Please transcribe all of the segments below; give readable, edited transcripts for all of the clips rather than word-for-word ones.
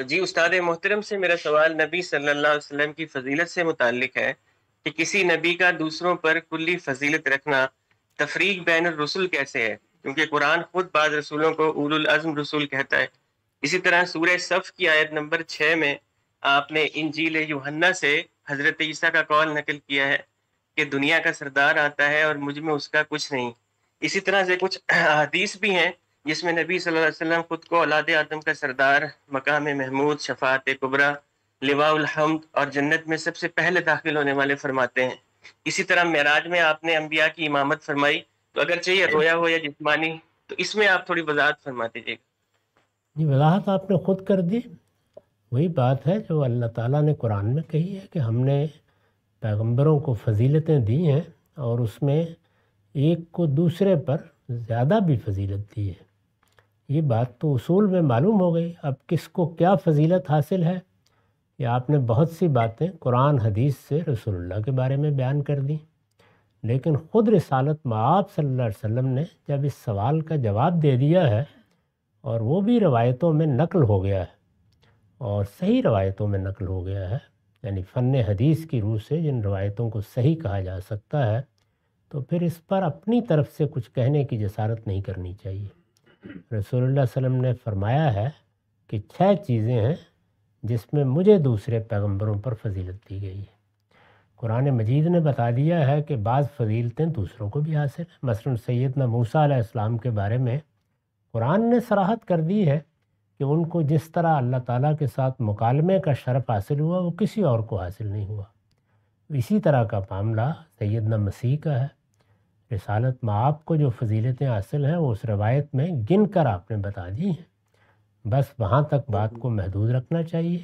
جی استاد محترم سے میرا سوال نبی صلی اللہ علیہ وسلم کی فضیلت سے متعلق ہے کہ کسی نبی کا دوسروں پر کلی فضیلت رکھنا تفریق بین الرسل کیسے ہے، کیونکہ قرآن خود بعض رسولوں کو اولو العزم رسول کہتا ہے۔ اسی طرح سورہ صف کی آیت نمبر 6 میں آپ نے انجیل یوحنا سے حضرت عیسیٰ کا قول نقل کیا ہے کہ دنیا کا سردار آتا ہے اور مجھ میں اس کا کچھ نہیں۔ اسی طرح سے کچھ حدیث بھی ہیں جس میں نبی صلی اللہ علیہ وسلم خود کو اولاد آدم کا سردار، مقام محمود، شفاعت کبریٰ، لواء الحمد اور جنت میں سب سے پہلے داخل ہونے والے فرماتے ہیں۔ اسی طرح معراج میں آپ نے انبیاء کی امامت فرمائی، تو اگرچہ یہ رویا ہو یا جسمانی، تو اس میں آپ تھوڑی وضاحت فرما دیجیے گا۔ جی وضاحت آپ نے خود کر دی، وہی بات ہے جو اللہ تعالیٰ نے قرآن میں کہی ہے کہ ہم نے پیغمبروں کو فضیلتیں دی ہیں اور اس میں ایک کو دوسرے پر زیادہ بھی فضیلت دی ہے۔ یہ بات تو اصول میں معلوم ہو گئی، اب کس کو کیا فضیلت حاصل ہے، یہ آپ نے بہت سی باتیں قرآن حدیث سے رسول اللہ کے بارے میں بیان کر دیں، لیکن خود رسالت مآب صلی اللہ علیہ وسلم نے جب اس سوال کا جواب دے دیا ہے، اور وہ بھی روایتوں میں نقل ہو گیا ہے، اور صحیح روایتوں میں نقل ہو گیا ہے، یعنی فن حدیث کی روح سے جن روایتوں کو صحیح کہا جا سکتا ہے، تو پھر اس پر اپنی طرف سے کچھ کہنے کی جسارت نہیں کرنی چاہیے۔ رسول اللہ صلی اللہ علیہ وسلم نے فرمایا ہے کہ 6 چیزیں ہیں جس میں مجھے دوسرے پیغمبروں پر فضیلت دی گئی ہے۔ قرآن مجید نے بتا دیا ہے کہ بعض فضیلتیں دوسروں کو بھی حاصل ہیں، مثلا سیدنا موسیٰ علیہ السلام کے بارے میں قرآن نے صراحت کر دی ہے کہ ان کو جس طرح اللہ تعالیٰ کے ساتھ مکالمے کا شرف حاصل ہوا وہ کسی اور کو حاصل نہیں ہوا۔ اسی طرح کا معاملہ سیدنا مسیح کا ہے۔ رسالت مآب کو جو فضیلتیں حاصل ہیں وہ اس روایت میں گن کر آپ نے بتا دی ہیں، بس وہاں تک بات کو محدود رکھنا چاہیے۔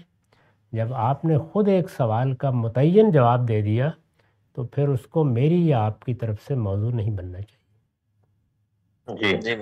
جب آپ نے خود ایک سوال کا متعین جواب دے دیا تو پھر اس کو میری یا آپ کی طرف سے موضوع نہیں بننا چاہیے۔ جی